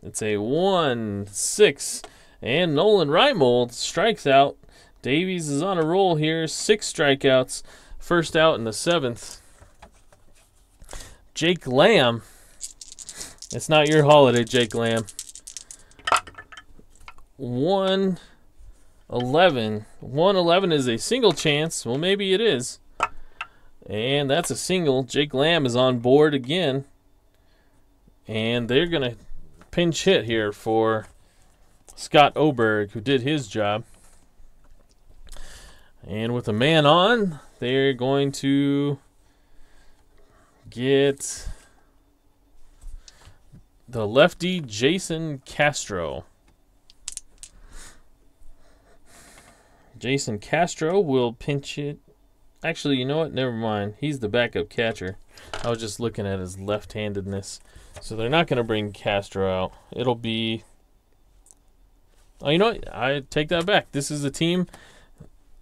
It's a 1-6. And Nolan Reimold strikes out. Davies is on a roll here. 6 strikeouts. First out in the 7th. Jake Lamb. It's not your holiday, Jake Lamb. 1-11. 1-11 is a single chance. Well, maybe it is. And that's a single. Jake Lamb is on board again. And they're going to pinch hit here for Scott Oberg, who did his job. And with a man on, they're going to get the lefty Jason Castro. Jason Castro will pinch it. Actually, you know what? Never mind. He's the backup catcher. I was just looking at his left-handedness. So they're not going to bring Castro out. It'll be... Oh, you know what? I take that back. This is a team...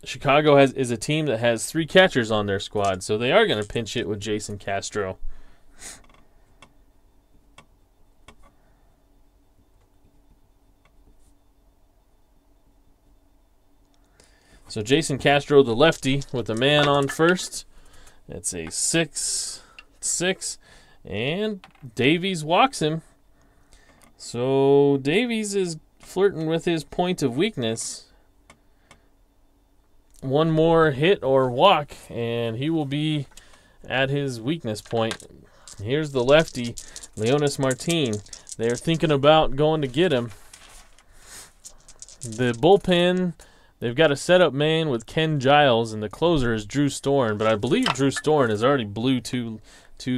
Chicago is a team that has 3 catchers on their squad. So they are going to pinch it with Jason Castro. So Jason Castro, the lefty, with a man on first. It's a 6-6. And Davies walks him. So Davies is flirting with his point of weakness. One more hit or walk, and he will be at his weakness point. Here's the lefty, Leonis Martin. They're thinking about going to get him. The bullpen... They've got a setup man with Ken Giles, and the closer is Drew Storn. But I believe Drew Storn has already blew two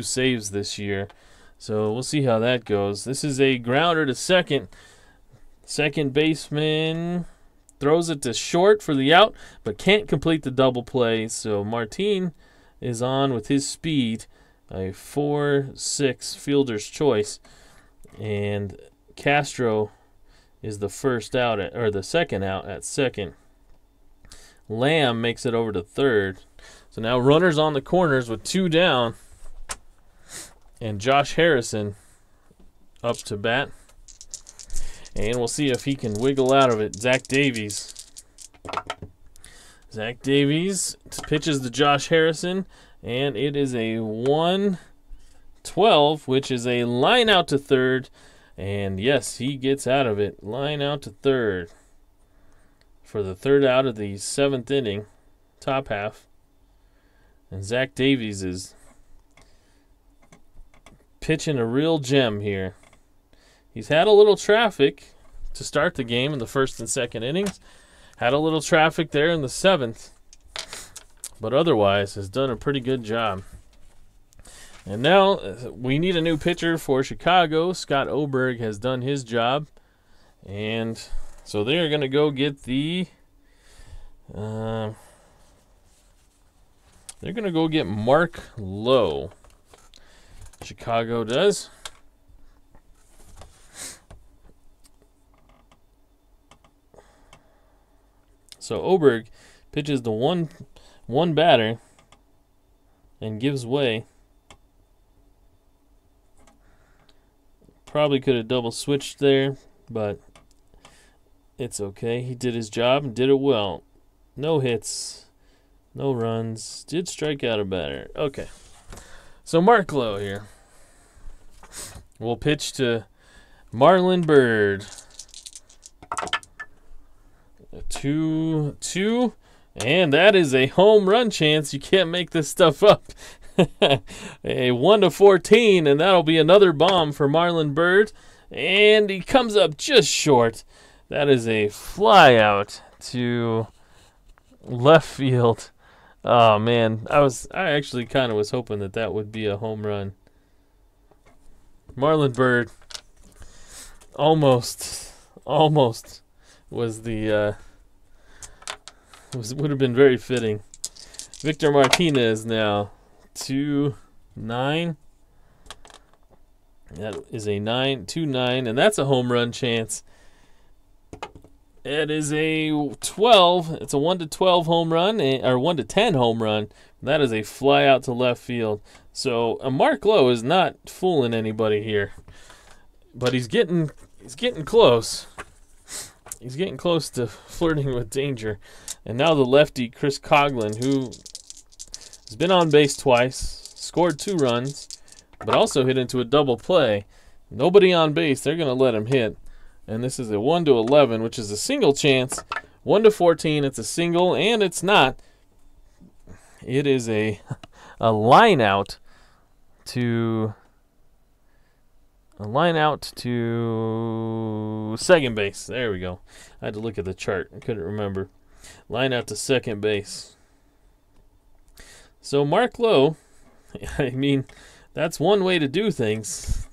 saves this year. So we'll see how that goes. This is a grounder to second. Second baseman throws it to short for the out, but can't complete the double play. So Martin is on with his speed. A 4-6 fielder's choice. And Castro is the first out, or the second out at second. Lamb makes it over to third. So now runners on the corners with 2 down. And Josh Harrison up to bat. And we'll see if he can wiggle out of it. Zach Davies. Zach Davies pitches to Josh Harrison. And it is a 1-12, which is a line out to third. And yes, he gets out of it. Line out to third. For the third out of the 7th inning, top half. And Zach Davies is pitching a real gem here. He's had a little traffic to start the game in the 1st and 2nd innings. Had a little traffic there in the 7th. But otherwise has done a pretty good job. And now we need a new pitcher for Chicago. Scott Oberg has done his job. And... so they're going to go get the, they're going to go get Mark Lowe. Chicago does. So Oberg pitches the one batter and gives way. Probably could have double switched there, but it's okay. He did his job and did it well. No hits, no runs. Did strike out a batter. Okay. So Mark Lowe here will pitch to Marlon Byrd. 2-2. And that is a home run chance. You can't make this stuff up. A 1-14, and that'll be another bomb for Marlon Byrd. And he comes up just short. That is a fly out to left field. Oh man, I actually kind of was hoping that would be a home run. Marlon Byrd almost was the would have been very fitting. Victor Martinez now 2-9. That is a 9-2-9, and that's a home run chance. It is a 12. It's a 1-12 home run, or 1-10 home run. That is a fly out to left field. So Mark Lowe is not fooling anybody here, but he's getting close. He's getting close to flirting with danger. And now the lefty Chris Coughlin, who has been on base twice, scored 2 runs, but also hit into a double play. Nobody on base. They're going to let him hit. And this is a 1-11, which is a single chance. 1-14, it's a single, and it's not. It is a line out to second base. There we go. I had to look at the chart. I couldn't remember. Line out to second base. So Mark Lowe, I mean, that's one way to do things.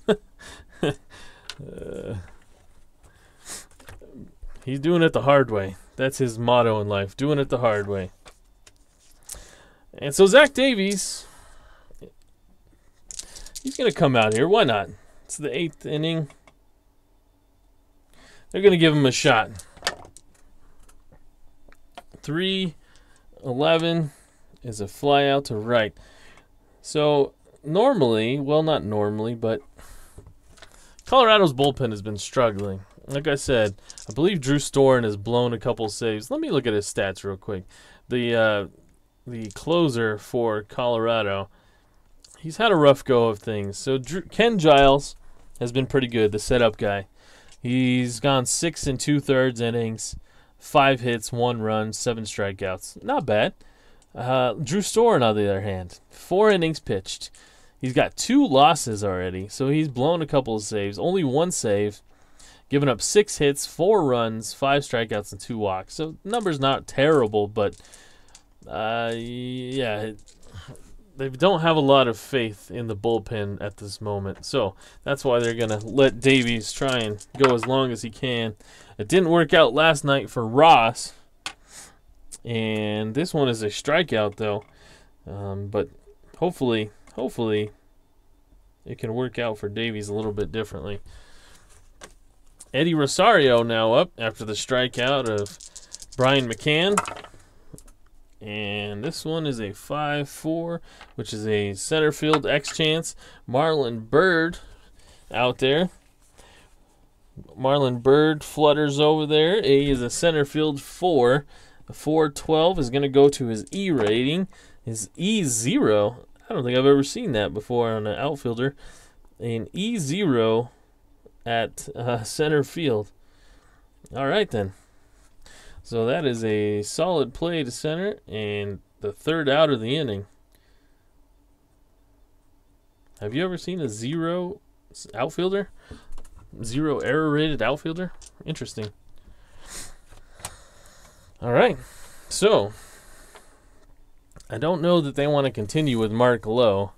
He's doing it the hard way. That's his motto in life, doing it the hard way. And so Zach Davies, he's going to come out here. Why not? It's the 8th inning. They're going to give him a shot. 3-11 is a fly out to right. So normally, well, not normally, but Colorado's bullpen has been struggling. Like I said, I believe Drew Storen has blown a couple saves. Let me look at his stats real quick. The closer for Colorado, he's had a rough go of things. So Ken Giles has been pretty good, the setup guy. He's gone 6 2/3 innings, 5 hits, 1 run, 7 strikeouts. Not bad. Drew Storen, on the other hand, 4 innings pitched. He's got 2 losses already, so he's blown a couple of saves. Only 1 save. Given up 6 hits, 4 runs, 5 strikeouts, and 2 walks. So numbers not terrible, but yeah, they don't have a lot of faith in the bullpen at this moment. So that's why they're going to let Davies try and go as long as he can. It didn't work out last night for Ross. And this one is a strikeout, though. But hopefully it can work out for Davies a little bit differently. Eddie Rosario now up after the strikeout of Brian McCann. And this one is a 5-4, which is a center field X chance. Marlon Byrd out there. Marlon Byrd flutters over there. He is a center field 4. A 412 is going to go to his E rating. His E0, I don't think I've ever seen that before on an outfielder. An E0 at center field. All right, then. So that is a solid play to center and the 3rd out of the inning. Have you ever seen a 0 outfielder? 0 error rated outfielder? Interesting. All right. So I don't know that they want to continue with Mark Lowe,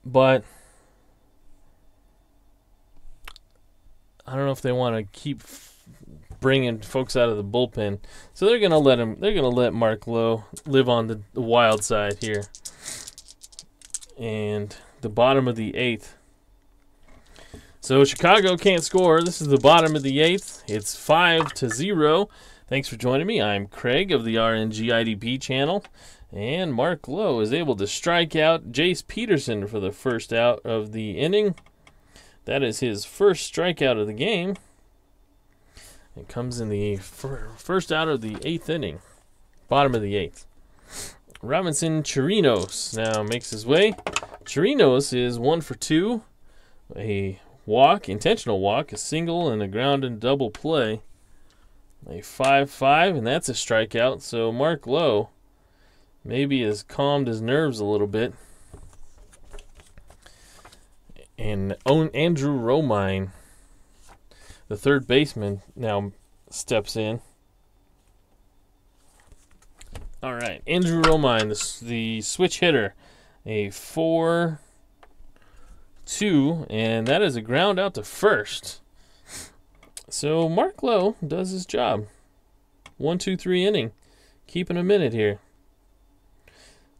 but I don't know if they want to keep bringing folks out of the bullpen. So they're going to let him. They're going to let Mark Lowe live on the wild side here. And the bottom of the 8th. So Chicago can't score. This is the bottom of the 8th. It's 5-0. Thanks for joining me. I'm Craig of the RNGIDP channel. And Mark Lowe is able to strike out Jace Peterson for the 1st out of the inning. That is his 1st strikeout of the game. It comes in the 1st out of the 8th inning. Bottom of the 8th. Robinson Chirinos now makes his way. Chirinos is 1 for 2. A walk, intentional walk, a single, and a ground and double play. A 5-5, and that's a strikeout. So Mark Lowe maybe has calmed his nerves a little bit. And Andrew Romine, the 3rd baseman, now steps in. All right, Andrew Romine, the switch hitter, a 4-2, and that is a ground out to 1st. So Mark Lowe does his job. 1-2-3 inning, keeping a minute here.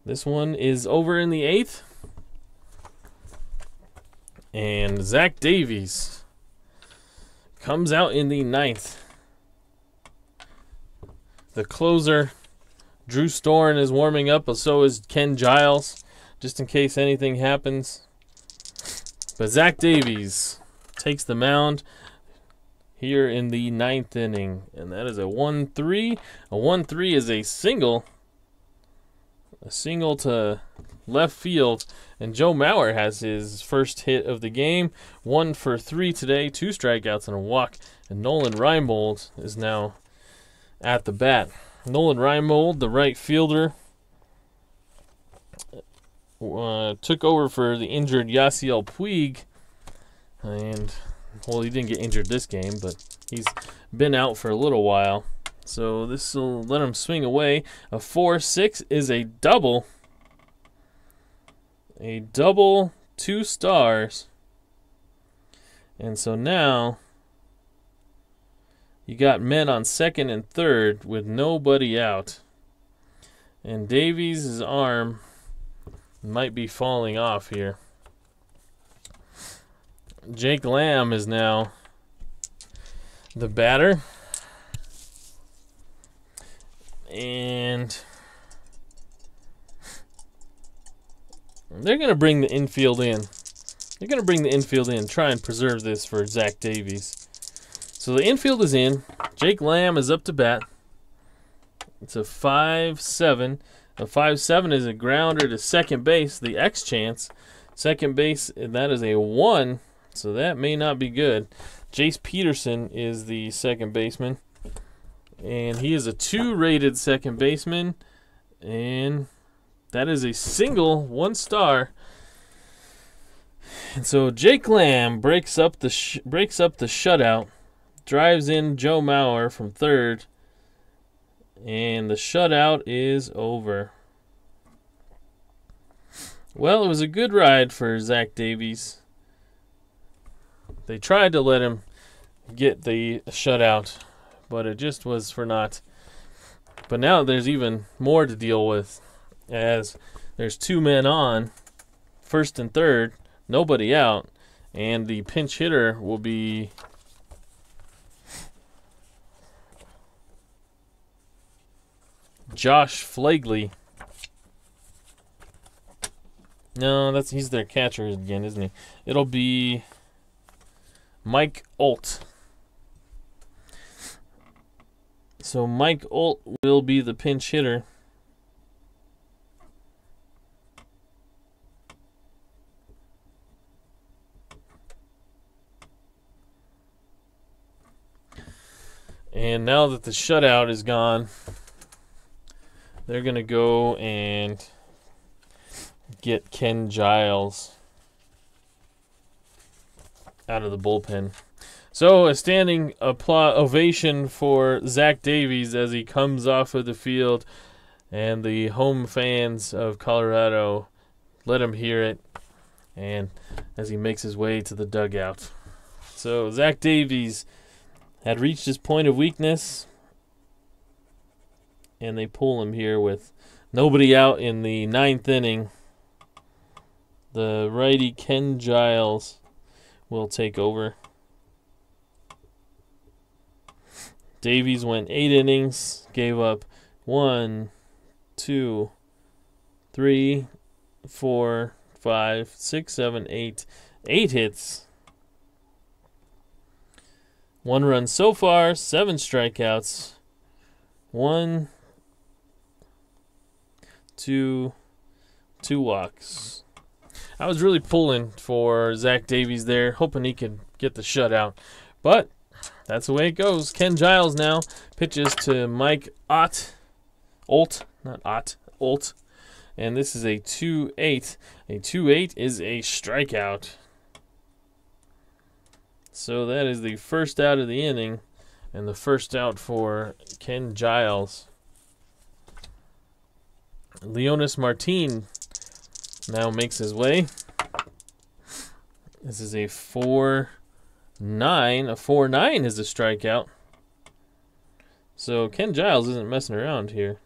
This one is over in the 8th. And Zach Davies comes out in the 9th. The closer, Drew Storen, is warming up, but so is Ken Giles, just in case anything happens. But Zach Davies takes the mound here in the 9th inning, and that is a 1-3. A 1-3 is a single to left field, and Joe Mauer has his first hit of the game. 1 for 3 today, 2 strikeouts and a walk, and Nolan Reimold is now at the bat. Nolan Reimold, the right fielder, took over for the injured Yasiel Puig, and well, he didn't get injured this game, but he's been out for a little while. So this will let him swing away. A 4-6 is a double. A double, 2 stars. And so now you got men on second and third with nobody out. And Davies' arm might be falling off here. Jake Lamb is now the batter. And they're going to bring the infield in. They're going to bring the infield in, try and preserve this for Zach Davies. So the infield is in. Jake Lamb is up to bat. It's a 5-7. A 5-7 is a grounder to second base, the X chance. Second base, and that is a 1, so that may not be good. Jace Peterson is the second baseman, and he is a 2 rated second baseman, and that is a single, 1 star. And so Jake Lamb breaks up the shutout, drives in Joe Mauer from third, and the shutout is over. Well, it was a good ride for Zach Davies. They tried to let him get the shutout, but it just was for naught. But now there's even more to deal with, as there's 2 men on, first and third, nobody out, and the pinch hitter will be Josh Flagley. No, he's their catcher again, isn't he? It'll be Mike Olt. So Mike Olt will be the pinch hitter. And now that the shutout is gone, they're going to go and get Ken Giles out of the bullpen. So a standing ovation for Zach Davies as he comes off of the field, and the home fans of Colorado let him hear it, and as he makes his way to the dugout. So Zach Davies had reached his point of weakness, and they pull him here with nobody out in the 9th inning. The righty Ken Giles will take over. Davies went 8 innings, gave up 1, 2, 3, 4, 5, 6, 7, 8. 8 hits. 1 run so far, 7 strikeouts. 1, 2 walks. I was really pulling for Zach Davies there, hoping he could get the shutout. But that's the way it goes. Ken Giles now pitches to Mike Olt. And this is a 2-8. A 2-8 is a strikeout. So that is the first out of the inning, and the first out for Ken Giles. Leonis Martin now makes his way. This is a 4-9. A 4-9 is a strikeout. So Ken Giles isn't messing around here.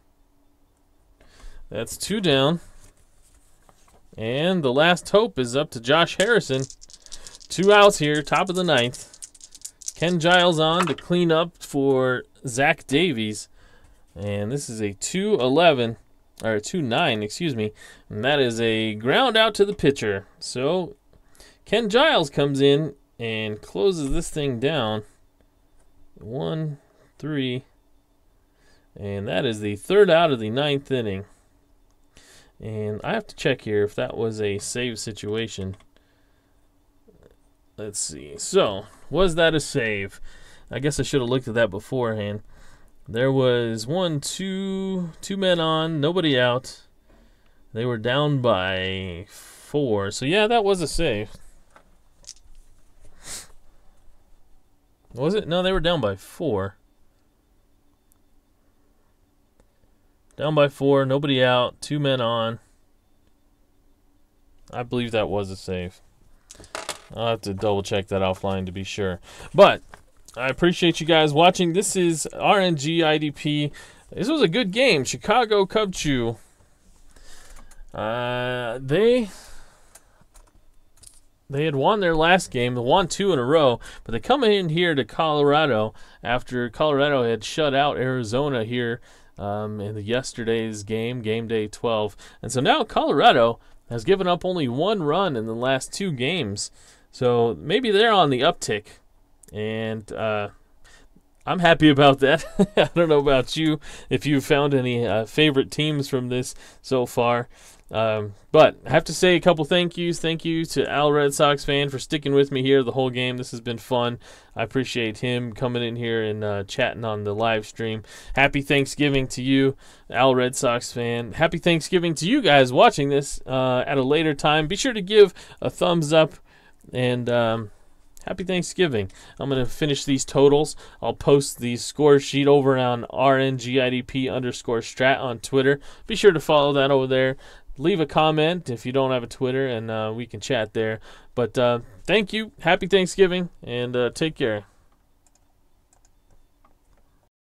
That's 2 down. And the last hope is up to Josh Harrison. 2 outs here, top of the 9th. Ken Giles on to clean up for Zach Davies. And this is a 2-11, or 2-9, excuse me. And that is a ground out to the pitcher. So Ken Giles comes in and closes this thing down. 1, 3. And that is the 3rd out of the 9th inning. And I have to check here if that was a save situation. Let's see. So, was that a save? I guess I should have looked at that beforehand. There was 2 men on, nobody out. They were down by 4. So, yeah, that was a save. Was it? No, they were down by 4. Down by 4, nobody out, 2 men on. I believe that was a save. I'll have to double check that offline to be sure. But I appreciate you guys watching. This is RNGIDP. This was a good game. Chicago Cub Chew. They had won their last game. They won 2 in a row. But they come in here to Colorado after Colorado had shut out Arizona here in yesterday's game, game day 12. And so now Colorado has given up only 1 run in the last 2 games. So maybe they're on the uptick. And I'm happy about that. I don't know about you, if you've found any favorite teams from this so far. But I have to say a couple thank yous. Thank you to Al Red Sox fan for sticking with me here the whole game. This has been fun. I appreciate him coming in here and chatting on the live stream. Happy Thanksgiving to you, Al Red Sox fan. Happy Thanksgiving to you guys watching this at a later time. Be sure to give a thumbs up and happy Thanksgiving. I'm going to finish these totals. I'll post the score sheet over on RNGIDP_strat on Twitter. Be sure to follow that over there. Leave a comment if you don't have a Twitter, and we can chat there. But thank you. Happy Thanksgiving, and take care.